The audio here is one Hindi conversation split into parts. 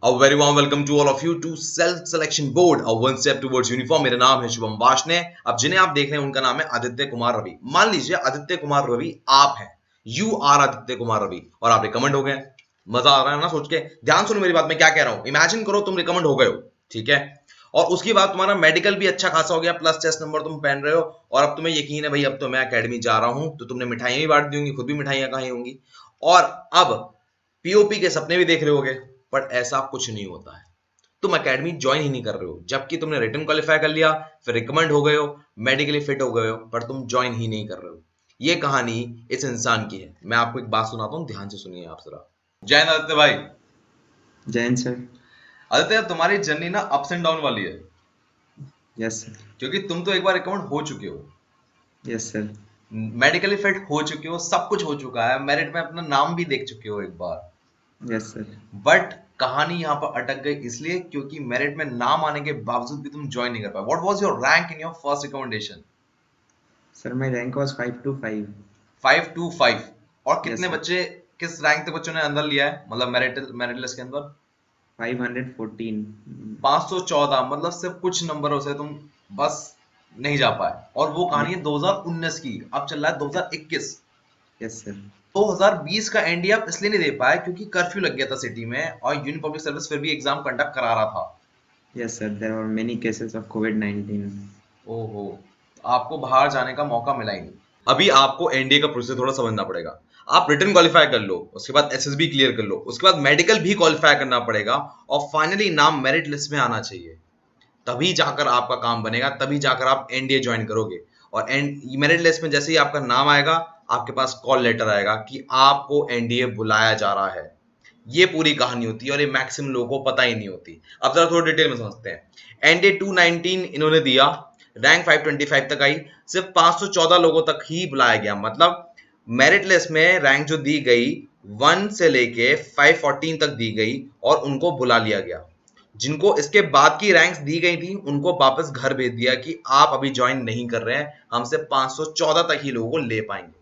A very warm welcome to all of you to Self Selection Board, a one step towards uniform। मेरा नाम है शुभम वाशने। अब जिन्हें आप देख रहे हैं उनका नाम है आदित्य कुमार रवि। मान लीजिए आदित्य कुमार रवि आप हैं, यू आर आदित्य कुमार रवि, और आप रिकमेंड हो गए। मजा आ रहा है ना सोच के? ध्यान सुनो मेरी बात, मैं क्या कह रहा हूं। इमेजिन करो तुम रिकमेंड हो गए हो, ठीक है, और उसके बाद तुम्हारा मेडिकल भी अच्छा खासा हो गया, प्लस टेस्ट नंबर तुम पहन रहे हो, और अब तुम्हें यकीन है भाई अब तो मैं अकेडमी जा रहा हूं, तो तुमने मिठाइयां भी बांट दी होंगी, खुद भी मिठाइयां खाई होंगी, और अब पीओपी के सपने भी देख रहे होगे। बट ऐसा कुछ नहीं होता है, तुम एकेडमी ज्वाइन ही नहीं कर रहे हो, जबकि तुमने रिटन क्वालिफाई कर लिया, फिर रिकमेंड हो गए हो, मेडिकली फिट हो गए हो, पर तुम ज्वाइन ही नहीं कर रहे हो। ये कहानी इस इंसान की है। मैं आपको एक बात सुनाता हूँ, ध्यान से सुनिए आप जरा। जय हिंद आदित्य भाई। जैन सर। आदित्य तुम्हारी जर्नी ना अप्स एंड डाउन वाली है, यस सर। क्योंकि तुम तो एक बार रिकमेंड हो चुके हो, यस सर। मेडिकली फिट हो चुके हो, सब कुछ हो चुका है, मेरिट में अपना नाम भी देख चुके हो एक बार, यस सर। बट कहानी यहाँ पर अटक गई इसलिए क्योंकि मेरिट में नाम आने के बावजूद भी तुम ज्वाइन नहीं कर पाए। What was your rank in your first recommendation? Sir my rank was 525। 525। और यस कितने सर। बच्चे, किस रैंक तक बच्चों ने अंदर लिया है, मतलब मेरिट लिस्ट के अंदर? 514। 514, मतलब सिर्फ कुछ नंबरों से तुम बस नहीं जा पाए। और वो कहानी है 2019 की, अब चल रहा है 2021। Yes sir. 2020 का एनडीए आप इसलिए नहीं दे पाए क्योंकि कर्फ्यू लग गया था सिटी में, और यूनियन पब्लिक सर्विस फिर भी एग्जाम कंडक्ट करा रहा था। Yes sir, there were many cases of कोविड-19। ओहो, आपको बाहर जाने का मौका मिला ही नहीं। अभी आपको एनडीए का प्रोसेस थोड़ा समझना पड़ेगा। आप रिटन क्वालिफाई कर लो, उसके बाद एसएसबी क्लियर कर लो, उसके बाद मेडिकल भी क्वालिफाई करना पड़ेगा, और फाइनली नाम मेरिट लिस्ट में आना चाहिए। तभी जाकर आपका काम बनेगा, तभी जाकर आप एनडीए ज्वाइन करोगे। और मेरिट लिस्ट में जैसे ही आपका नाम आएगा, आपके पास कॉल लेटर आएगा कि आपको एनडीए बुलाया जा रहा है। ये पूरी कहानी होती है, और ये मैक्सिमम लोगों को पता ही नहीं होती। अब जरा थोड़ा डिटेल में समझते हैं। एनडीए 219 इन्होंने दिया, रैंक 525 तक आई, सिर्फ 514 लोगों तक ही बुलाया गया। मतलब मेरिट लिस्ट में रैंक जो दी गई 1 से लेके 514 तक दी गई, और उनको बुला लिया गया। जिनको इसके बाद की रैंक्स दी गई थी उनको वापस घर भेज दिया कि आप अभी ज्वाइन नहीं कर रहे हैं, हम सिर्फ 514 तक ही लोगों को ले पाएंगे।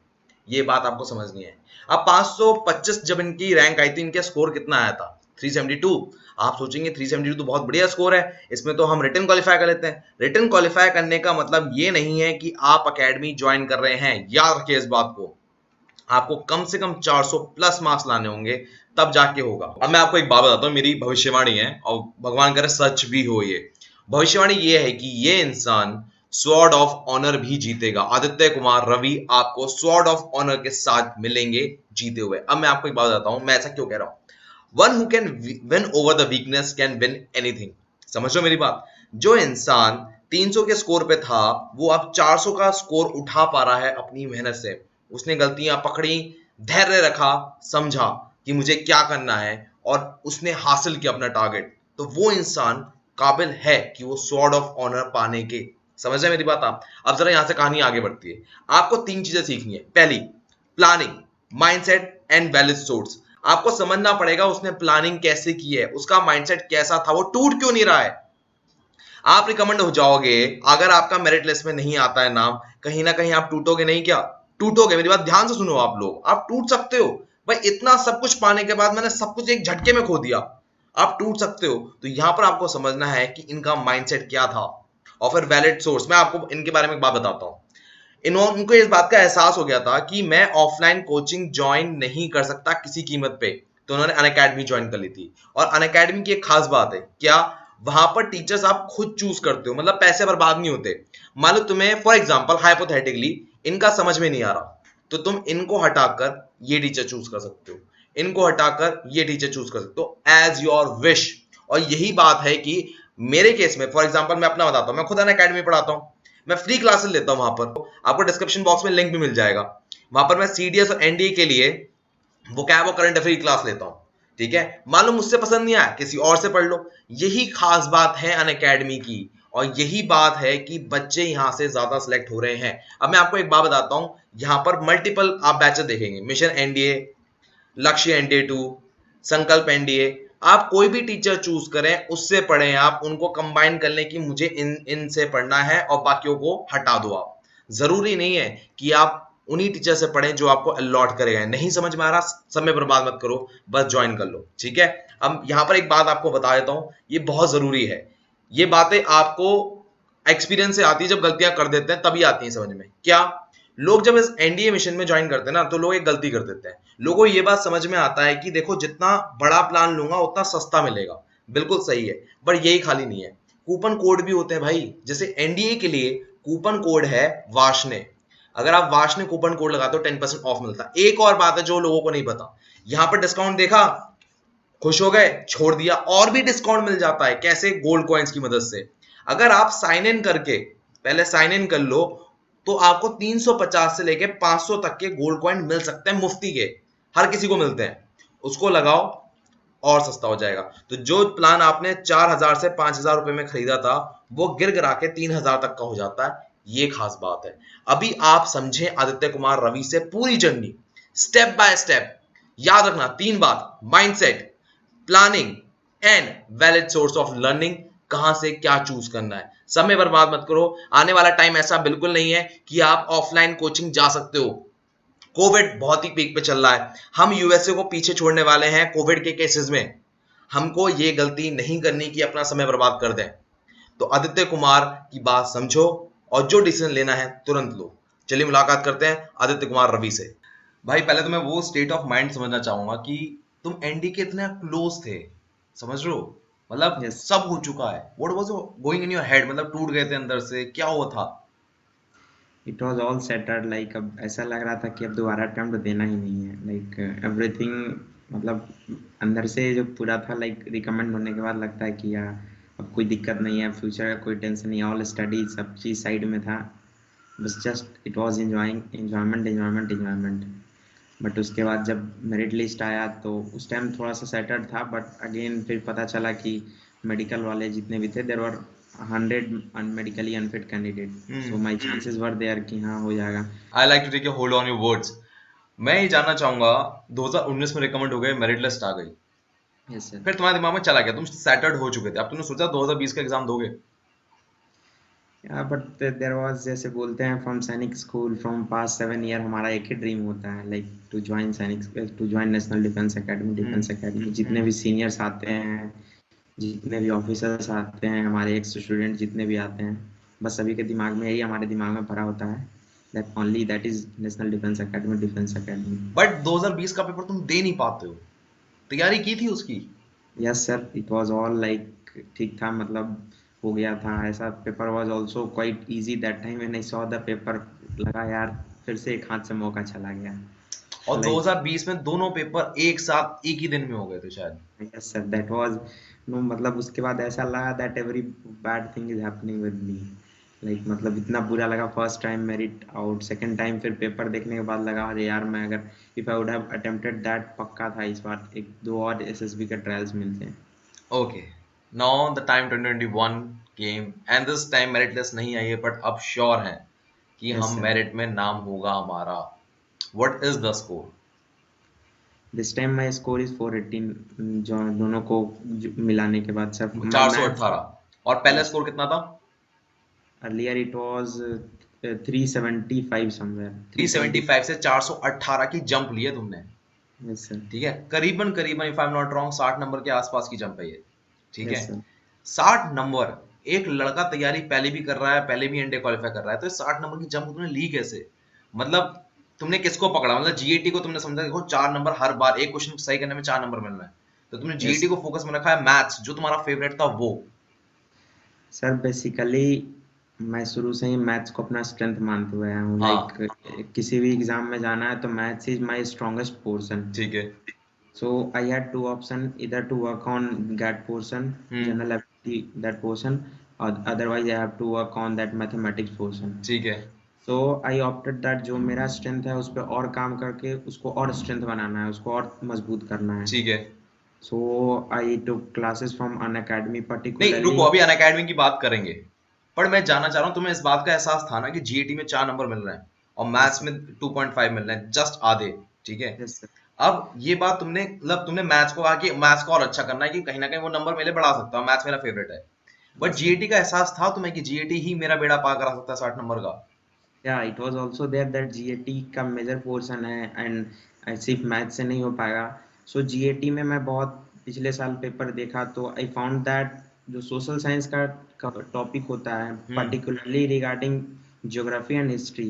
ये बात आपको समझनी है। अब 525 जब इनकी रैंक आई थी, इनका स्कोर कितना आया था? 372। आप सोचेंगे 372 तो बहुत बढ़िया स्कोर है, इसमें तो हम रिटन क्वालिफाई कर लेते हैं। रिटन क्वालिफाई करने का मतलब ये नहीं है कि आप अकेडमी ज्वाइन कर रहे हैं, याद रखिए इस बात को। आपको कम से कम 400 प्लस मार्क्स लाने होंगे, तब जाके होगा। अब मैं आपको एक बात बताता हूँ, मेरी भविष्यवाणी है, और भगवान करे सच भी हो। ये भविष्यवाणी ये है कि ये इंसान स्वॉर्ड ऑफ ऑनर भी जीतेगा। आदित्य कुमार रवि आपको स्वॉर्ड ऑफ ऑनर के साथ मिलेंगे जीते हुए। अब मैं आपको एक बात बताता हूं, मैं ऐसा क्यों कह रहा हूं। One who can win over the weakness can win anything. समझ लो मेरी बात। जो इंसान 300 के स्कोर पे था, वो अब 400 का स्कोर उठा पा रहा है अपनी मेहनत से। उसने गलतियां पकड़ी, धैर्य रखा, समझा कि मुझे क्या करना है, और उसने हासिल किया अपना टारगेट। तो वो इंसान काबिल है कि वो स्वॉर्ड ऑफ ऑनर पाने के। समझ रहे मेरी बात आप? अब जरा यहां से कहानी आगे बढ़ती है। आपको 3 चीजें सीखनी है। पहली, planning, mindset and valid source. आपको समझना पड़ेगा उसने प्लानिंग कैसे की है, उसका माइंडसेट कैसा था, वो टूट क्यों नहीं रहा है। आप रिकमेंड हो जाओगे, अगर आपका मेरिट लिस्ट में नहीं आता है नाम, कहीं ना कहीं आप टूटोगे नहीं क्या? टूटोगे। मेरी बात ध्यान से सुनो आप लोग, आप टूट सकते हो। भाई इतना सब कुछ पाने के बाद मैंने सब कुछ एक झटके में खो दिया, आप टूट सकते हो। तो यहां पर आपको समझना है कि इनका माइंडसेट क्या था। और फिर वैलिड सोर्स, मैं आपको इनके बारे में एक बात बताता हूं। उनको इस बात का एहसास हो गया था कि मैं ऑफलाइन कोचिंग ज्वाइन नहीं कर सकता किसी कीमत पे, तो उन्होंने अनअकैडमी ज्वाइन कर ली थी। और अनअकैडमी की एक खास बात है क्या, वहां पर टीचर्स आप खुद चूज करते हो, मतलब पैसे बर्बाद नहीं होते। मान लो तुम्हें फॉर एग्जांपल हाइपोथेटिकली इनका समझ में नहीं आ रहा, तो तुम इनको हटाकर ये टीचर चूज कर सकते हो, इनको हटाकर ये टीचर चूज कर सकते हो, एज योर विश। और यही बात है कि मेरे केस में फॉर एग्जांपल मैं अपना बताता हूं, मैं खुद अनअकैडमी पढ़ाता हूं, मैं फ्री क्लासेस लेता हूं। वहां पर आपको डिस्क्रिप्शन बॉक्स में लिंक भी मिल जाएगा। वहां पर मैं सीडीएस और एनडीए के लिए वो क्या है, वो करंट अफेयर क्लास लेता हूं, ठीक है। मान लो मुझसे पसंद नहीं आया, किसी और से पढ़ लो। यही खास बात है अनअकैडमी की, और यही बात है कि बच्चे यहां से ज्यादा सिलेक्ट हो रहे हैं। अब मैं आपको एक बात बताता हूं, यहां पर मल्टीपल आप बैचेस देखेंगे, मिशन एनडीए, लक्ष्य एनडीए 2, संकल्प एनडीए। आप कोई भी टीचर चूज करें, उससे पढ़ें, आप उनको कंबाइन कर लें कि मुझे इन से पढ़ना है, और बाकियों को हटा दो। आप जरूरी नहीं है कि आप उन्हीं टीचर से पढ़ें जो आपको अलॉट करेगा। नहीं समझ में आ रहा, समय बर्बाद मत करो, बस ज्वाइन कर लो, ठीक है। अब यहाँ पर एक बात आपको बता देता हूँ, ये बहुत जरूरी है। ये बातें आपको एक्सपीरियंस से आती है, जब गलतियां कर देते हैं तभी आती है समझ में। क्या? लोग जब इस एनडीए मिशन में ज्वाइन करते हैं ना, तो लोग एक गलती कर देते हैं। लोगों को ये बात समझ में आता है कि देखो, जितना बड़ा प्लान लूंगा उतना सस्ता मिलेगा। बिल्कुल सही है, पर यही खाली नहीं है, कूपन कोड भी होते हैं भाई। जैसे एनडीए के लिए कूपन कोड है वाशने। अगर आप वाशने कूपन कोड लगाते हो 10% ऑफ मिलता है। एक और बात है जो लोगों को नहीं पता, यहां पर डिस्काउंट देखा, खुश हो गए, छोड़ दिया, और भी डिस्काउंट मिल जाता है। कैसे? गोल्ड कॉइन्स की मदद से। अगर आप साइन इन करके, पहले साइन इन कर लो, तो आपको 350 से लेके 500 तक के गोल्ड कॉइन मिल सकते हैं, मुफ्ती के। हर किसी को मिलते हैं। उसको लगाओ और सस्ता हो जाएगा। तो जो प्लान आपने 4,000 से 5,000 रुपए में खरीदा था, वो गिर गिरा के 3,000 तक का हो जाता है। ये खास बात है। अभी आप समझें आदित्य कुमार रवि से पूरी जर्नी, स्टेप बाय स्टेप। याद रखना 3 बात: mindset, planning and valid source of learning. कहां से क्या चूज करना है। समय बर्बाद मत करो। आने वाला टाइम ऐसा बिल्कुल नहीं है कि आप ऑफलाइन कोचिंग जा सकते हो। कोविड बहुत ही पीक पे चल रहा है। हम यूएसए को पीछे छोड़ने वाले हैं कोविड के केसेस में। हमको ये गलती नहीं करनी कि अपना समय बर्बाद कर दें। तो आदित्य कुमार की बात समझो और जो डिसीजन लेना है तुरंत लो। चलिए मुलाकात करते हैं आदित्य कुमार रवि से। भाई पहले तो मैं वो स्टेट ऑफ माइंड समझना चाहूंगा कि तुम एनडी के इतने क्लोज थे, समझ रहे हो? मतलब Yes, सब हो चुका है, what was going in your head? मतलब टूट गए थे अंदर से, क्या हुआ था? it was all settled, like अब ऐसा लग रहा था कि अब दोबारा अटेम्प्ट देना ही नहीं है, like everything, मतलब अंदर से जो पूरा था, like रिकमेंड होने के बाद लगता है कि यार अब कोई दिक्कत नहीं है, फ्यूचर का कोई टेंशन नहीं है, ऑल स्टडी सब चीज़ साइड में था, बस just it was enjoyment. But उसके बाद जब मेरिट लिस्ट आया तो उस टाइम थोड़ा सा सेटल्ड था, बट अगेन फिर पता चला कि मेडिकल वाले जितने भी थे, there were 100 medically unfit candidate, so my chances were there कि हाँ हो जाएगा। I like to take your hold on your words. मैं ये जानना चाहूंगा, 2019 में रिकमेंड हो गए, मेरिट लिस्ट आ गई, यस सर। फिर तुम्हारे दिमाग में चला गया, तुम सैटर्ड हो चुके थे, अब तुमने सोचा 2020 का एग्जाम दोगे? बट देर वाज, जैसे बोलते हैं, फ्रॉम सैनिक स्कूल फ्रॉम पास्ट 7 ईयर हमारा एक ही ड्रीम होता है, like to join Sainik, to join National Defence Academy, जितने भी सीनियर्स आते हैं, जितने भी ऑफिसर्स आते हैं, हमारे एक्स स्टूडेंट जितने भी आते हैं, बस सभी के दिमाग में यही हमारे दिमाग में भरा होता है, that only that is National Defence academy. But 2020 का पेपर तुम दे नहीं पाते हो, तैयारी की थी उसकी? Yes sir, it was all like ठीक था, मतलब हो गया था ऐसा। Paper was also quite easy that time when I saw the paper, लगा यार फिर से एक हाथ से मौका चला गया, और लाइक 2020 में दोनों पेपर एक साथ एक ही दिन में हो गए थे शायद। Yes sir, that was no, मतलब उसके बाद ऐसा लगा that every bad thing is happening with me, like मतलब इतना बुरा लगा। First time merit out, second time फिर पेपर देखने के बाद लगा अरे यार, मैं अगर if I would have attempted that, पक्का था इस बार एक दो और एसएसबी के ट्रायल्स मिलते हैं। Okay, now the time 2021 came and this time merit list नहीं आई है, बट अब श्योर है कि यस हम सर, मेरिट में नाम होगा हमारा। What is the score? This time my score is 418, जो दोनों को मिलाने के बाद सर। My maths, 418। और पहले यस, स्कोर कितना था? Earlier it was 375 somewhere, 370। 375 से 418 की जंप ली है तुमने। Yes sir. ठीक है, करीबन करीबन if I am not wrong 60 number के आसपास की जंप है ये। ठीक है, यस सर। 60 नंबर। एक लड़का तैयारी पहले भी कर रहा है, पहले भी एनडीए क्वालिफाई कर रहा है, तो 60 नंबर की जंप तुमने ली कैसे? मतलब तुमने किसको पकड़ा? मतलब जीएटी को तुमने समझा, देखो 4 नंबर हर बार एक क्वेश्चन सही करने में 4 नंबर मिल रहा है, तो तुमने यस जीएटी को फोकस में रखा है, मैथ्स जो तुम्हारा फेवरेट था वो। सर, बेसिकली मैं शुरू से ही मैथ्स को अपना स्ट्रेंथ मानते हुए आया हूँ, लाइक हाँ, किसी भी एग्जाम में जाना है तो maths is my strongest portion. ठीक है। So I had two options, either to work on that portion, hmm, general ability that portion, or otherwise I have to work on that mathematics portion. ठीक है, So I opted that जो मेरा स्ट्रेंथ है उस पर और काम करके उसको और स्ट्रेंथ बनाना है, उसको और मजबूत करना है। ठीक है। So I took classes from an academy नहीं particularly। रुको, अभी अन अकेडमी की बात करेंगे, पर मैं जानना चाह रहा हूँ तुम्हें इस बात का एहसास था ना कि जीएटी में 4 नंबर मिल रहे हैं और Yes मैथ्स sir, में 2.5 मिल रहे हैं, जस्ट आधे। ठीक है, yes sir, अब ये बात तुमने, मतलब तुमने मैथ्स को कहा कि मैथ्स को और अच्छा करना है कि कहीं ना कहीं वो नंबर मेरे बढ़ा सकता हूँ, मैथ्स मेरा फेवरेट है। But yes sir. जीएटी का एहसास था तुम्हें कि जीएटी ही मेरा बेड़ा पार करा सकता है 60 नंबर का? Yeah, it was also there that GAT का मेजर पोर्शन है, एंड सिर्फ मैथ से नहीं हो पाएगा। सो GAT में मैं बहुत पिछले साल पेपर देखा तो आई फाउंड दैट जो सोशल साइंस का टॉपिक होता है hmm. Particularly regarding geography and history,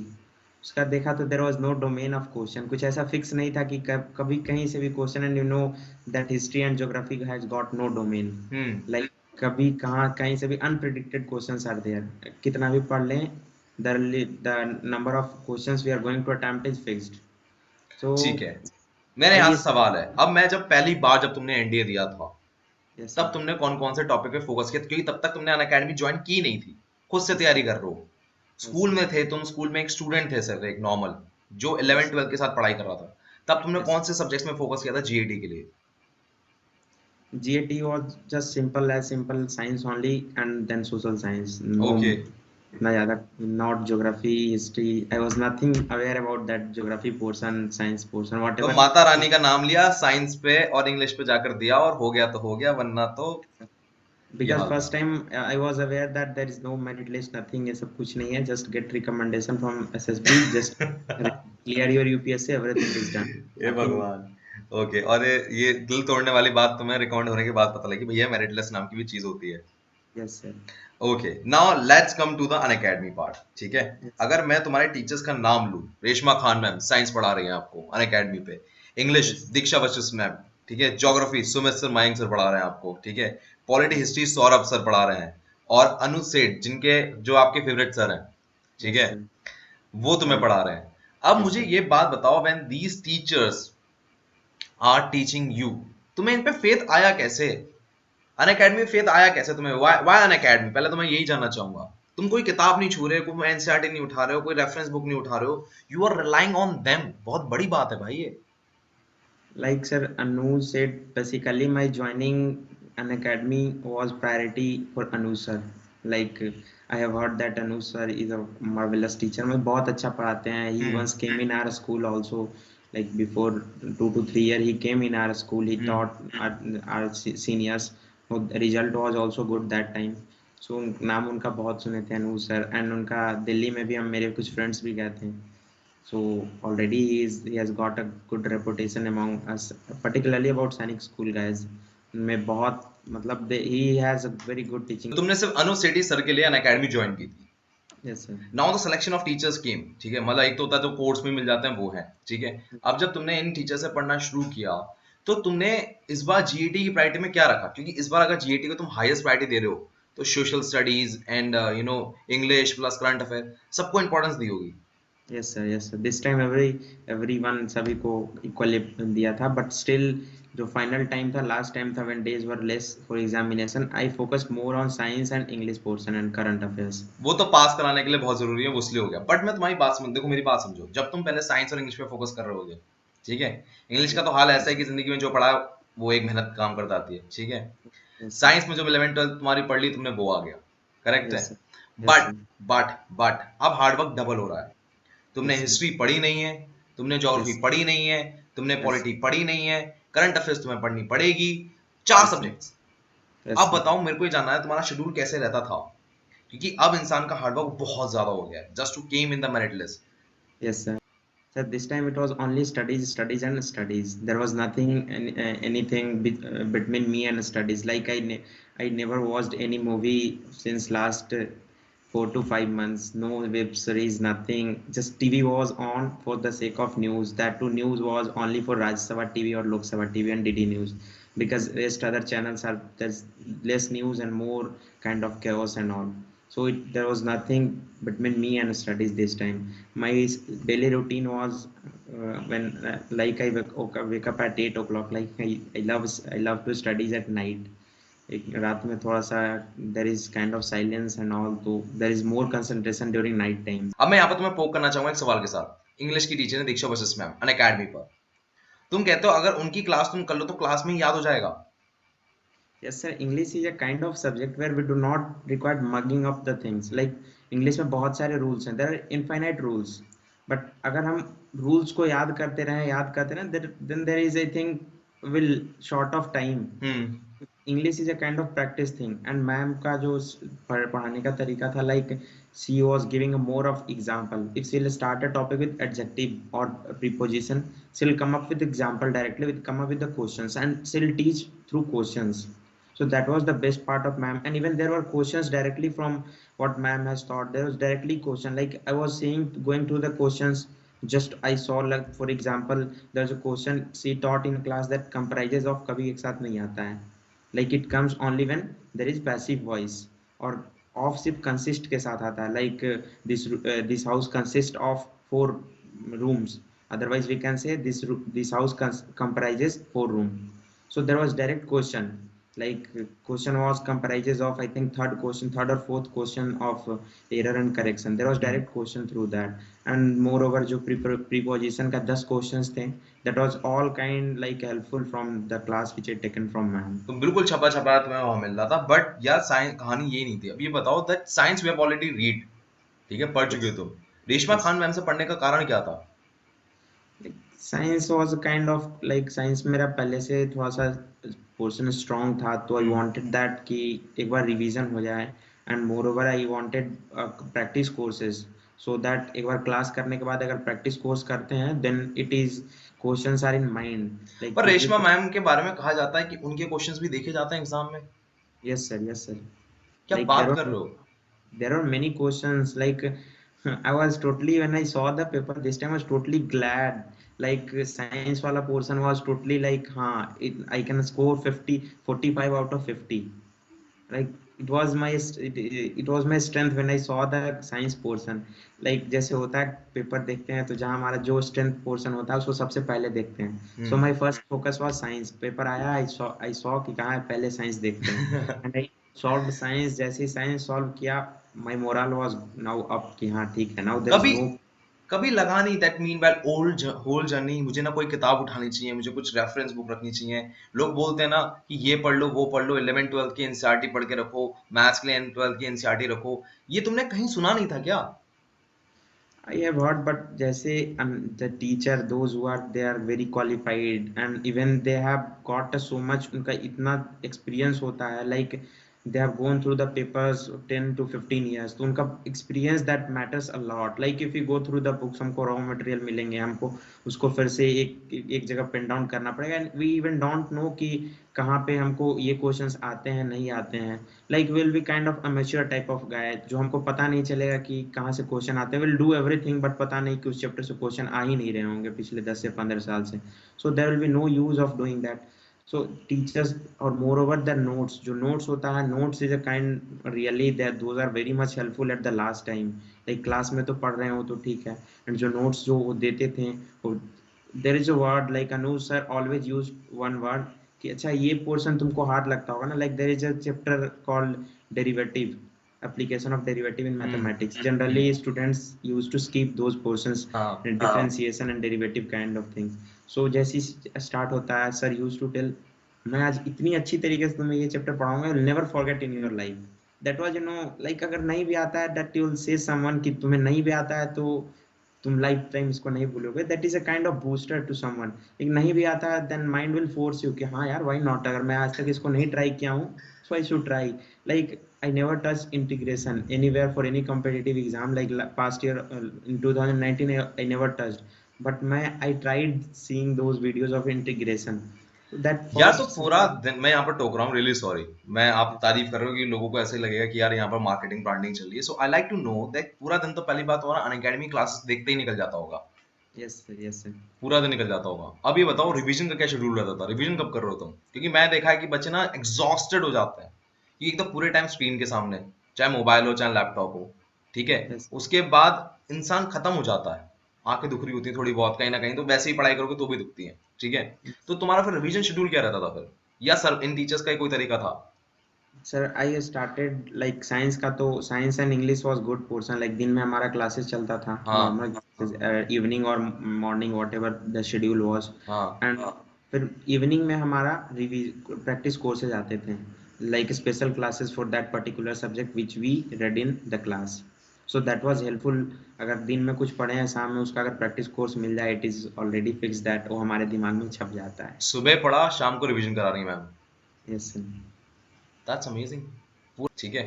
उसका देखा तो there was no domain of question, कुछ ऐसा फिक्स नहीं था कि कभी कहीं से भी question, and you know that history and geography has got no domain, hmm. Like कभी कहाँ कहीं से भी अनप्रिडिक्टेड क्वेश्चंस आर देयर, कितना भी पढ़ लें the number of questions we are going to attempt is fixed. So ठीक है, मेरे यहाँ आई से सवाल है, अब मैं जब पहली बार जब तुमने एनडीए दिया था, यस तब सर। तुमने कौन कौन से टॉपिक पे फोकस किया? क्योंकि तब तक तुमने अन अकेडमी ज्वाइन की नहीं थी, खुद से यस तैयारी कर रहे हो। यस स्कूल में थे तुम, स्कूल में एक स्टूडेंट थे सर, एक नॉर्मल जो यस 11th 12th के साथ पढ़ाई कर रहा था। तब तुमने यस कौन से सब्जेक्ट्स में फोकस किया था जीएडी के लिए? GAT was just simple as simple science only and then social science. No, okay. na ज़्यादा not geography, history. I was nothing aware about that geography portion, science portion, तो whatever. माता रानी का नाम लिया, साइंस पे और इंग्लिश पे जाकर दिया, और हो गया तो हो गया, वरना तो ये Because हाल था। first time I was aware that there is no merit list, nothing, ये सब कुछ नहीं है. Just get recommendation from SSB. Just clear your UPSC. Everything is done. हे Nothing. भगवान। ओके, और ये दिल तोड़ने वाली बात तुम्हें रिकमेंड होने के बाद पता लगी भैया मेरिटलेस नाम की भी चीज होती है। Yes sir. Okay, now let's come to the Unacademy part. ठीक है, Yes. अगर मैं तुम्हारे टीचर्स का नाम लूं, रेशमा खान मैम साइंस पढ़ा रही हैं आपको अनअकैडमी पे, इंग्लिश Yes. दीक्षा वशिष्ठ मैम, ठीक है, Yes. Geography Sumit sir Mayank sir पढ़ा रहे हैं आपको, ठीक है, पॉलिटी हिस्ट्री सौरभ सर पढ़ा रहे हैं, और अनु सेठ जिनके जो आपके फेवरेट सर हैं, ठीक Yes है, sir. वो तुम्हें Sir. पढ़ा रहे हैं। अब Yes मुझे sir. ये बात बताओ, when these teachers are teaching you, तुम्हें इन पे फेथ आया कैसे? अनअकैडमी में फेथ आया कैसे तुम्हें? Why Unacademy? पहले तो मैं यही जानना चाहूंगा। तुम कोई किताब नहीं छू रहे, कोई एनसीईआरटी नहीं उठा रहे हो, कोई रेफरेंस बुक नहीं उठा रहे हो, you are relying on them. बहुत बड़ी बात है भाई ये। Like sir Anu said, basically my joining an academy was priority for Anu sir. Like I have heard that Anu sir is a marvelous teacher. मैं बहुत अच्छा पढ़ाते हैं. He once hmm. came in our school also. Like before 2 to 3 years, he came in our school. He hmm. taught our seniors. So the result was also good that time. So नाम उनका बहुत सुने थे अनु सर, एंड उनका दिल्ली में भी हम मेरे कुछ फ्रेंड्स भी गए थे. So already he has got a good reputation among us, particularly about सैनिक स्कूल guys. में बहुत मतलब he has a very good teaching. तुमने सिर्फ अनु सेठी सर के लिए अनअकैडमी ज्वाइन की थी। Yes sir. Now the selection of teachers came, ठीक है, मतलब एक तो होता है जो कोर्स में मिल जाते हैं वो है, ठीक है। अब जब तुमने इन टीचर से पढ़ना शुरू किया, तो तुमने इस बार जीएटी की प्रायोरिटी में क्या रखा? क्योंकि इस बार अगर जीएटी को तुम हाईएस्ट प्रायोरिटी दे रहे हो, तो social studies and English plus current affair सबको इंपॉर्टेंस दी होगी। Yes sir. Yes sir. This time everyone सभी को equally दिया था, but still जो final time था, last time था when days were less for examination, I focused more on science and English portion and current affairs. वो तो पास कराने के लिए बहुत जरूरी है, वो इसलिए हो गया। बट मैं तुम्हारी बात समझ, देखो मेरी बात समझो, जब तुम पहले साइंस और इंग्लिश पे फोकस कर रहे होगे, ठीक है, इंग्लिश का तो हाल ऐसा है कि जिंदगी में जो पढ़ा वो एक मेहनत काम करता आती है, ठीक है। Yes sir. साइंस में जो 11th 12th तुम्हारी पढ़ ली तुमने, वो आ गया, करेक्ट है। Yes sir. Yes but sir. But अब हार्डवर्क डबल हो रहा है। तुमने Yes sir. हिस्ट्री पढ़ी नहीं है, तुमने ज्योग्राफी Yes. पढ़ी नहीं है, तुमने Yes. पॉलिटी पढ़ी नहीं है, करंट अफेयर्स तुम्हें पढ़नी पड़ेगी, 4 Yes sir. सब्जेक्ट्स। Yes अब sir. बताओ, मेरे को ये जानना है तुम्हारा शेड्यूल कैसे रहता था, क्योंकि अब इंसान का हार्डवर्क बहुत ज्यादा हो गया है just to came in the merit list. Yes sir. So this time it was only studies, studies and studies. There was nothing, anything between me and studies. Like I never watched any movie since last 4 to 5 months. No web series, nothing. Just TV was on for the sake of news. That too, news was only for Rajya Sabha TV or Lok Sabha TV and DD News. Because rest other channels are, there's less news and more kind of chaos and all. So there was nothing between me and studies this time. My daily routine was when like I wake up at 8 o'clock. Like I love to studies at night. रात में थोड़ा सा there is kind of silence and all, तो there is more concentration during night time. अब मैं यहाँ पर तुम्हें पोक करना चाहूंगा एक सवाल के साथ। इंग्लिश की टीचर है दीक्षा वशिष्ठ मैम अन अकेडमी पर, तुम कहते हो अगर उनकी क्लास तुम कर लो तो क्लास में ही याद हो जाएगा? Yes sir, English is a kind of subject where we do not require mugging up the things. Like English में बहुत सारे rules हैं, there are infinite rules. But अगर हम rules को याद करते रहें, then there is I think will short of time. Hmm. English is a kind of practice thing and ma'am का जो पढ़ाने का तरीका था like she was giving a more of example if she will start a topic with adjective और preposition she will come up with example directly with come up with the questions and she will teach through questions. So that was the best part of ma'am, and even there were questions directly from what ma'am has taught. There was directly question, like I was saying, going through the questions. Just I saw, like for example, there's a question she taught in class that comprises of कभी एक साथ नहीं आता है. Like it comes only when there is passive voice, और of सिर्फ consist के साथ आता है. Like this house consists of 4 rooms. Otherwise we can say this house comprises 4 rooms. So there was direct question, like question was comprises of I think third or fourth question of error and correction. There was direct question through that, and moreover जो preposition का 10 questions थे, that was all kind like helpful from the class which I taken from ma'am. तो बिल्कुल छपा छपाया तुम्हें वहां मिल रहा था, बट यार साइंस कहानी ये नहीं थी। अब ये बताओ that science we have already read, ठीक है, पढ़ चुके हो Yes, तुम। रेशमा yes. खान मैम से पढ़ने का कारण क्या था? Like, science was a kind of like science मेरा पहले से थोड़ा सा पोर्शन स्ट्रांग था, तो आई हम्म। वांटेड दैट कि एक बार रिवीजन हो जाए, and more over I wanted practice courses, so that एक बार क्लास करने के बाद अगर प्रैक्टिस कोर्स करते हैं then it is questions are in mind, like पर कुछ भी. रेशमा मैम के बारे में कहा जाता है कि उनके क्वेश्चंस भी देखे जाते हैं एग्जाम में। Yes sir, yes sir. क्या Like बात कर रहे हो? there are many questions like I was totally, when I saw the paper this time I was totally glad, like science wala portion was totally like I can score 45 out of 50. Like it was it was my strength when I saw the science portion. Like जैसे होता है पेपर देखते हैं तो जहाँ हमारा जो स्ट्रेंथ पोर्शन होता है उसको सबसे पहले देखते हैं. So hmm. My first focus was science. Paper आया, आई सॉ कि कहाँ है, पहले साइंस देखते हैं, एंड आई सॉल्व साइंस. जैसे ही साइंस सॉल्व किया, my moral was now up कि हाँ ठीक है, नाउ देयर इज कभी नो. कभी लगा नहीं that mean well old whole journey मुझे ना कोई किताब उठानी चाहिए, मुझे कुछ रेफरेंस बुक रखनी चाहिए? लोग बोलते हैं ना कि ये पढ़ लो वो पढ़ लो, 11th 12th की एनसीईआरटी पढ़ के रखो, मैथ्स के लिए 12th की एनसीईआरटी रखो। ये तुमने कहीं सुना नहीं था क्या? I have heard, but जैसे the teacher, those who are they are very qualified and even they have got so much, उनका इतना experience होता है, like they have gone through the papers 10 to 15 years, तो उनका experience that matters a lot. Like if we go through the books, हमको raw material मिलेंगे, हमको उसको फिर से एक जगह पेन डाउन करना पड़ेगा, and we even don't know कि कहाँ पे हमको ये क्वेश्चंस आते हैं नहीं आते हैं. Like will be kind of amateur type of guy, जो हमको पता नहीं चलेगा कि कहाँ से क्वेश्चन आते हैं. विल डू एवरीथिंग बट पता नहीं कि उस चैप्टर से क्वेश्चन आ ही नहीं रहे होंगे पिछले 10 से 15 साल से. So there will be no use of doing that. So teachers, और मोर ओवर द नोट्स, जो नोट्स होता है, notes is a kind really that those are very much helpful at the last time. Like class में तो पढ़ रहे हो तो ठीक है, एंड जो नोट्स जो वो देते थे, there is a word like Anuj sir always use one word कि अच्छा ये पोर्शन तुमको हार्ड लगता होगा ना, like there is a chapter called derivative, application of derivative in hmm. mathematics. Generally students used to skip those portions, हाँ। differentiation and derivative kind of things. So जैसे स्टार्ट होता है, सर यूज टू टेल, मैं आज इतनी अच्छी तरीके से तुम्हें ये चैप्टर पढ़ाऊंगा, you'll never forget in your life. That was, like अगर नहीं भी आता है, that you'll say someone कि तुम्हें नहीं भी आता है तो तुम लाइफ टाइम इसको नहीं भूलोगे. That is a kind of booster to someone. एक नहीं भी आता है, then mind will force you कि हाँ यार, व्हाई नॉट, अगर मैं आज तक इसको नहीं ट्राई किया हूँ, so I should try. Like I never touched integration anywhere for any competitive exam. Like past year in 2019, I never touched. But I tried seeing those videos of integration. So that यार तो first पूरा दिन मैं यहाँ पर टोक रहा हूँ, रियली सॉरी। मैं आप तारीफ कर रहे हो कि लोगों को ऐसे लगेगा कि यार यहाँ पर मार्केटिंग ब्रांडिंग चल रही है। So I like to know that पूरा दिन तो पहली बात हो रहा अनअकैडमी क्लासेस देखते ही निकल जाता होगा, yes sir, yes sir. पूरा दिन निकल जाता होगा। अब ये बताओ Yes. रिवीजन का क्या शेड्यूल रहता था? रिवीजन कब कर रहे हो तुम? क्योंकि मैं देखा है कि बच्चे ना एग्जॉस्टेड हो जाते हैं कि एक तो पूरे टाइम स्क्रीन के सामने, चाहे मोबाइल हो चाहे लैपटॉप हो, ठीक है। Yes. उसके बाद इंसान खत्म हो जाता है, आंखें दुख रही होती हैं थोड़ी बहुत कहीं ना कहीं, तो वैसे ही पढ़ाई करोगे तो भी दुखती है, ठीक है। तो तुम्हारा फिर रिवीजन शेड्यूल क्या रहता था फिर, या सर इन टीचर्स का ही कोई तरीका था? Sir I started like science का, तो science and English was good portion. Like दिन में हमारा क्लासेस चलता था, हाँ। नॉर्मल क्लासेस, इवनिंग और morning whatever the schedule was. हाँ। एंड फिर इवनिंग में हमारा रिवीज प्रैक्टिस कोर्सेज आते थे, like special classes for that particular subject which we read in the class. So that was helpful. अगर दिन में कुछ पढ़े हैं, शाम में उसका अगर प्रैक्टिस कोर्स मिल जाए, it is already fix that वो हमारे दिमाग में छप जाता है. सुबह पढ़ा शाम को रिवीजन करा रही ma'am. Yes sir. That's amazing. ठीक है।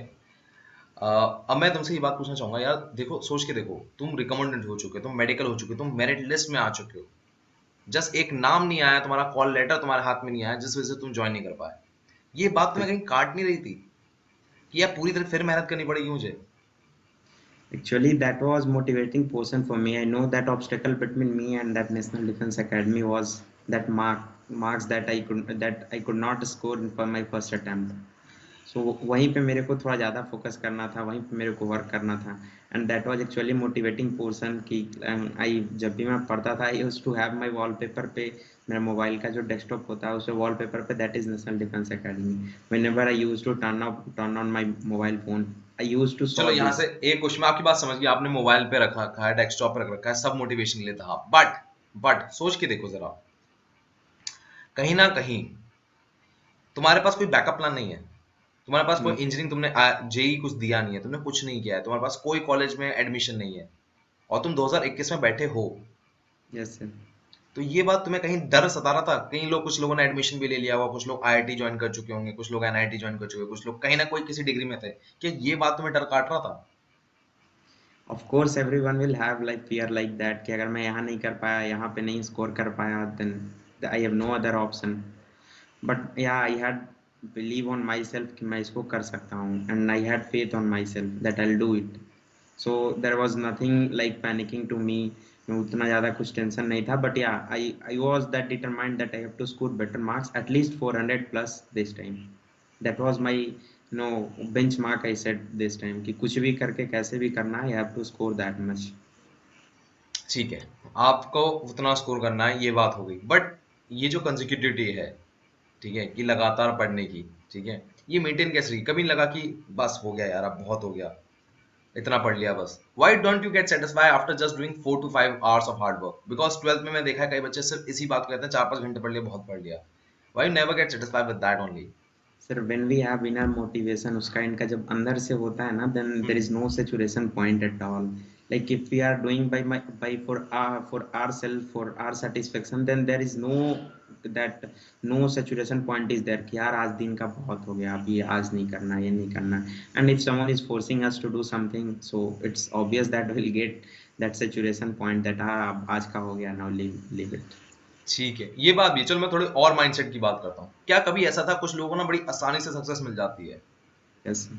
अब मैं तुमसे ये बात पूछना चाहूंगा यार, देखो सोच के देखो, तुम रिकमेंडेड हो चुके हो, तुम मेडिकल हो चुके हो, तुम मेरिट लिस्ट में आ चुके हो, जस्ट एक नाम नहीं आया, तुम्हारा कॉल लेटर तुम्हारे हाथ में नहीं आया, जिस वजह से तुम ज्वाइन नहीं कर पाए। ये बात तुम्हें कहीं काट नहीं रही थी कि यार पूरी तरह फिर मेहनत करनी पड़ेगी मुझे? Actually, that was motivating portion for me. I know that obstacle between me and that National Defense Academy was that marks that I could not score for my first attempt. So वहीं पे मेरे को थोड़ा ज़्यादा फोकस करना था, वहीं पे मेरे को वर्क करना था, and that was actually motivating portion कि आई जब भी मैं पढ़ता था I used to have my wallpaper पे, मेरा मोबाइल का जो डेस्कटॉप होता है उसमें वॉलपेपर पे that is National Defence Academy. Whenever I used to turn on my mobile phone I used to चलो सॉ यहाँ से दिस। एक क्वेश्चन, मैं आपकी बात समझ गया, आपने मोबाइल पे रखा है, डेस्कटॉप पे रख रखा है, सब मोटिवेशन के लिए था, बट सोच के देखो जरा, कहीं ना कहीं तुम्हारे पास कोई बैकअप प्लान नहीं है, तुम्हारे पास कोई इंजीनियरिंग, तुमने जेई कुछ दिया नहीं है, तुमने कुछ नहीं किया है, तुम्हारे पास कोई कॉलेज में एडमिशन नहीं है, और तुम 2021 में बैठे हो, यस सर। तो ये बात तुम्हें कहीं डर सता रहा था? कई लोग, कुछ लोगों ने एडमिशन भी ले लिया हुआ, कुछ लोग आईआईटी ज्वाइन कर चुके होंगे, कुछ लोग एनआईटी ज्वाइन कर चुके, कुछ लोग कहीं ना कोई किसी डिग्री में थे, क्या ये बात तुम्हें डर काट रहा था? Of course everyone will have like fear like that कि अगर मैं यहाँ नहीं कर पाया, यहाँ पे नहीं स्कोर कर पाया, then I have no other option. But yeah I had believe on myself कि मैं इसको कर सकता हूँ, and I had faith on myself that I do it. So there was nothing like panicking to me, उतना ज़्यादा कुछ टेंशन नहीं था। But yeah I was that determined that I have to score better marks at least 400 plus this time. That was my no benchmark I set this time कि कुछ भी करके कैसे भी करना है, I have to score that much. ठीक है, आपको उतना स्कोर करना है, ये बात हो गई, बट ये जो कंजिक्यूटिविटी है, ठीक है, कि लगातार पढ़ने की, ठीक है, ये मेंटेन कैसे रही? कभी नहीं लगा कि बस हो गया यार, अब बहुत हो गया, इतना पढ़ लिया बस? Why don't you get satisfy after just doing 4 to 5 hours of hard work? Because twelfth में मैं देखा है कई बच्चे सिर्फ इसी बात को कहते हैं, 4-5 घंटे पढ़ लिया, बहुत पढ़ लिया। Why never get satisfied with that only? Sir when we have inner motivation उसका इनका जब अंदर से होता है ना, then there is no saturation point at all. Like if we are doing by for our self for our satisfaction, then there is no that no saturation point is there कि यार आज दिन का बहुत हो गया, अभी आज नहीं करना, ये नहीं करना। And if someone is forcing us to do something, so it's obvious that will get that saturation point that हाँ आज का हो गया, नाउ लीव इट। ठीक है, ये बात भी, चलो मैं थोड़ी और माइंडसेट की बात करता हूँ। क्या कभी ऐसा था, कुछ लोगों को ना बड़ी आसानी से सक्सेस मिल जाती है, यस।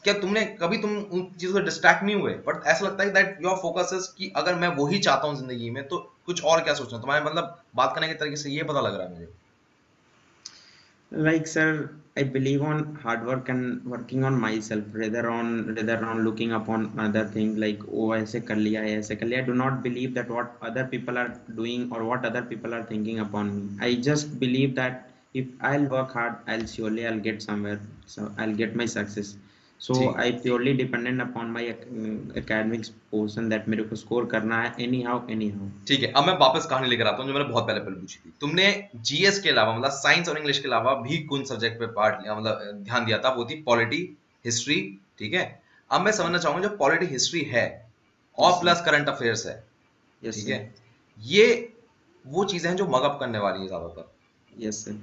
क्या तुमने कभी, तुम उन चीजों से डिस्ट्रैक्ट नहीं हुए, बट ऐसा लगता है दैट योर फोकस इज कि अगर मैं वही चाहता हूँ जिंदगी में, तो कुछ और क्या सोचना? तुम्हारे मतलब बात करने के तरीके से ये पता लग रहा है मुझे। Like sir, I believe on hard work and working on myself rather on looking upon other thing like oh ऐसे कर लिया है ऐसे कर लिया। I do not believe that what other people are doing or what other people are thinking upon me. I just believe that if I'll work hard, I'll get somewhere. So I'll get my success. So ठीक I purely dependent upon my academics portion that मेरे को score करना है anyhow. ठीक है, अब मैं वापस कहानी लेकर आता हूँ जो मैंने बहुत पहले पहले पूछी थी। तुमने जीएस के अलावा, मतलब साइंस और इंग्लिश के अलावा भी कौन सब्जेक्ट पे पार्ट लिया, मतलब ध्यान दिया था? वो थी पॉलिटी, हिस्ट्री, ठीक है। अब मैं समझना चाहूंगा, जो पॉलिटी हिस्ट्री है और Yes sir. Plus current affairs है, Yes ठीक sir. है, ये वो चीजें हैं जो मगअप करने वाली है ज्यादातर। Yes sir.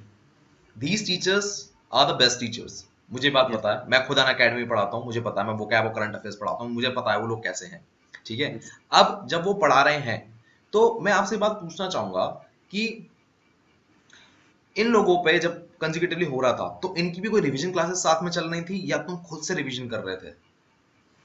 These teachers are the best teachers, मुझे बात Yes. पता है, मैं खुद अन अकेडमी पढ़ाता हूँ, मुझे पता है, मैं वो क्या, वो करंट अफेयर्स पढ़ाता हूँ, मुझे पता है वो लोग कैसे हैं, ठीक है। Yes. अब जब वो पढ़ा रहे हैं, तो मैं आपसे बात पूछना चाहूंगा कि इन लोगों पे जब कंसेक्यूटिवली हो रहा था, तो इनकी भी कोई रिवीजन क्लासेस साथ में चल रही थी, या तुम खुद से रिवीजन कर रहे थे?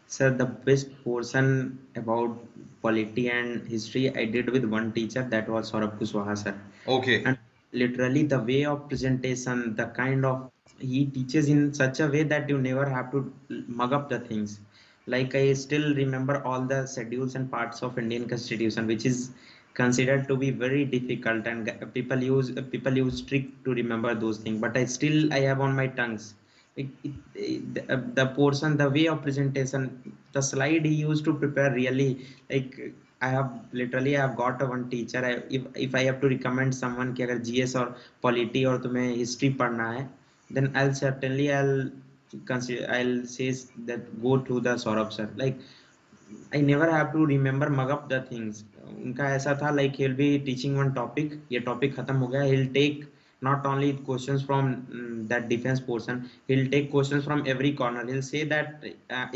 Sir, the best portion about polity and history I did with one teacher, that was Saurabh Kushwaha sir. Okay. And literally the way of presentation, the kind of he teaches in such a way that you never have to mug up the things. Like I still remember all the schedules and parts of Indian Constitution, which is considered to be very difficult, and people use trick to remember those things. But I have on my tongues the portion, the way of presentation, the slide he used to prepare really like I have got a one teacher. If I have to recommend someone कि अगर GS और polity और तुम्हें history पढ़ना है, then I'll say that go to the Saurabh sir. Like I never have to remember mug up the things. उनका ऐसा था like he'll be teaching one topic, ये topic खत्म हो गया, he'll take not only questions from that defense portion, he'll take questions from every corner. He'll say that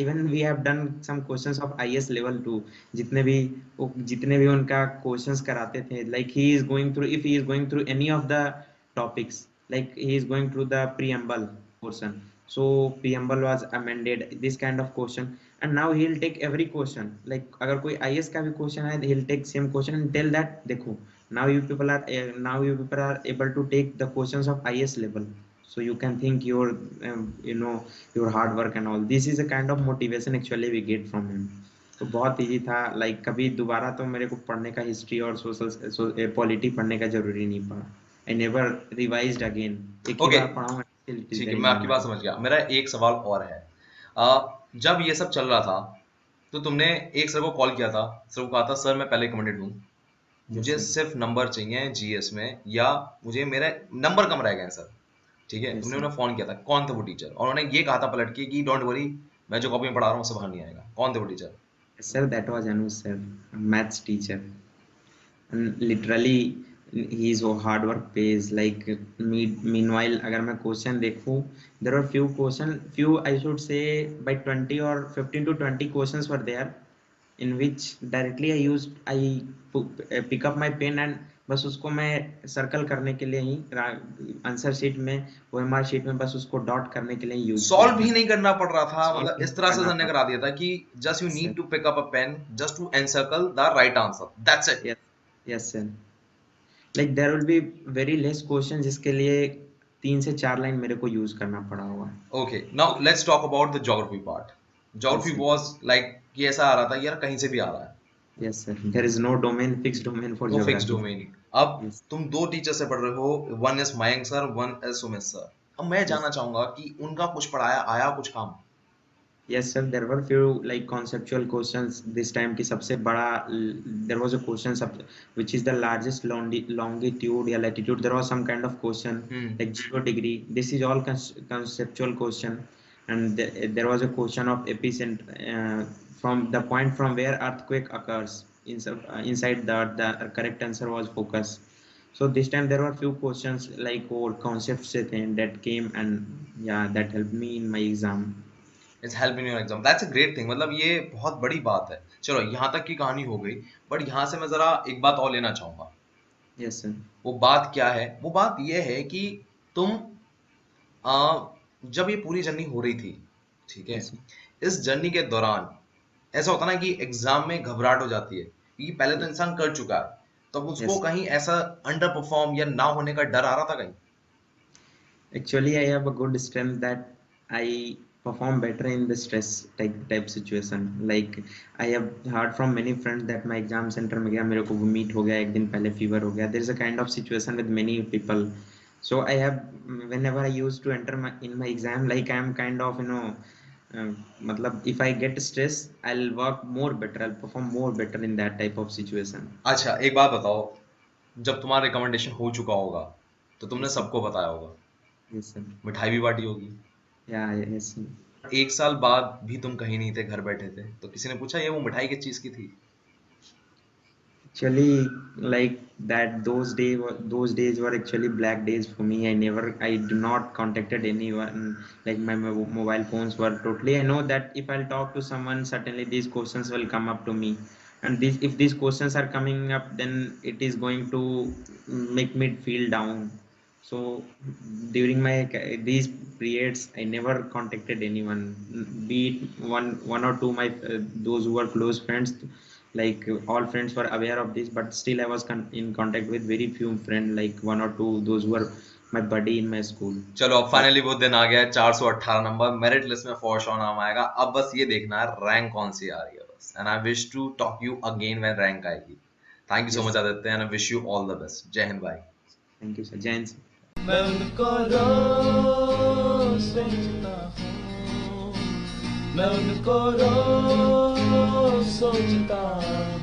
even we have done some questions of IS level 2, जितने भी उनका questions कराते थे, like he is going through, if he is going through any of the topics, like he is going through the preamble portion, so preamble was amended, this kind of question. And now he'll take every question, like अगर कोई IS का भी question है, he'll take same question and tell that देखो, now you people are able to take the questions of IS level, so you can think your your hard work and all. This is a kind of motivation actually we get from him. तो बहुत इजी था, लाइक कभी दोबारा तो मेरे को पढ़ने का हिस्ट्री और सोशल पॉलिटी पढ़ने का जरूरी नहीं पड़ा. I never revised again. एक ही ओके, बार पढ़ा हूँ. ठीक है, मैं आपकी बात समझ गया. मेरा एक सवाल और है. जब ये सब चल रहा था तो तुमने एक सर को कॉल किया था, सर को कहा था सर मैं पहले कमेंटेड हूँ, मुझे सिर्फ नंबर चाहिए जीएस में, या मुझे मेरे नंबर कम रह गए हैं सर, ठीक है. तुमने उन्हें फोन किया था, कौन थे वो टीचर, और उन्होंने ये कहा था पलट के कि डोंट वरी, मैं जो कॉपी में पढ़ा रहा हूँ उससे बाहर नहीं आएगा. कौन थे वो teacher? Sir, that was Anuj sir, maths teacher. And literally, his hard work pays. Like meanwhile, अगर मैं question देखूँ, there were few I should say by 20 or 15 to 20 questions were there, in which directly I pick up my pen and बस उसको मैं सर्कल करने के लिए ही आंसर शीट में, OMR शीट में बस उसको डॉट करने के लिए यूज. सॉल्व भी नहीं करना पड़ रहा था, मतलब इस तरह से सर ने करा दिया था कि just you need to pick up a pen just to encircle the right answer, that's it. Yes sir. Like there will be very less question जिसके लिए 3 से 4 लाइन मेरे को यूज करना पड़ा होगा. Okay, now let's talk about the geography part. Geography was like कि ऐसा आ रहा था यार कहीं से भी आ रहा है. Yes sir, there is no domain, fixed domain for geography. Fixed domain. अब तुम दो टीचर से पढ़ रहे हो, one is Mayank sir, one is Sumit sir. अब मैं जानना चाहूंगा कि उनका कुछ पढ़ाया आया कुछ काम? Yes sir, there were few like conceptual questions this time की सबसे बड़ा, there was a question which is the largest longitude या latitude, there was some kind of question like 0 degree. This is all conceptual question, and there was a question of epicenter, from the point from where earthquake occurs inside the correct answer was focus. So this time there were few questions like or concepts से थे that came, and yeah, that helped me in my exam. It's help in your exam. That's a great thing. मतलब ये बहुत बड़ी बात है. चलो यहाँ तक की कहानी हो गई, बट यहाँ से मैं जरा एक बात और लेना चाहूंगा. Yes sir. वो बात क्या है? वो बात ये है कि तुम जब ये पूरी जर्नी हो रही थी, ठीक है, इस जर्नी के दौरान ऐसा होता ना कि एग्जाम में घबराहट हो जाती है, क्योंकि पहले तो इंसान कर चुका है, तो उसको कहीं ऐसा अंडर परफॉर्म या ना होने का डर आ रहा था कहीं? Actually, I have a good strength that I perform better in the stress type situation. Like I have heard from many friends that my exam center में गया, मेरे को vomit हो गया, एक दिन पहले fever हो गया. There is a kind of situation with many people. So I have, whenever I used to enter in my exam, like I am kind of मतलब if I get stress, I'll work more better, I'll perform more better in that type of situation. अच्छा, एक बात बताओ, जब तुम्हारा रिकमेंडेशन हो चुका होगा तो तुमने सबको बताया होगा? Yes sir. मिठाई भी बांटी होगी? Yeah, yes sir. एक साल बाद भी तुम कहीं नहीं थे, घर बैठे थे, तो किसी ने पूछा ये वो मिठाई किस चीज की थी? Actually, like that, those days were actually black days for me. I do not contacted anyone. Like my mobile phones were totally. I know that if I'll talk to someone, certainly these questions will come up to me, and if these questions are coming up, then it is going to make me feel down. So during these periods, I never contacted anyone, be it one or two my those who were close friends. Like all friends were aware of this, but still I was in contact with very few friends, like one or two, those who were my buddy in my school. चलो अब फाइनली वो दिन आ गया, 418 नंबर, मेरिट लिस्ट में फॉर श्योर नाम आएगा. अब बस ये देखना है रैंक कौन सी आ रही है बस. And I wish to talk you again when rank आएगी. Thank you so much Aditya, and I wish you all the best. Jai Hind भाई. Thank you sir. Jai Hind. मैं उनको रोज सोचता हूँ, मैं उनको रोज सोचता हूँ.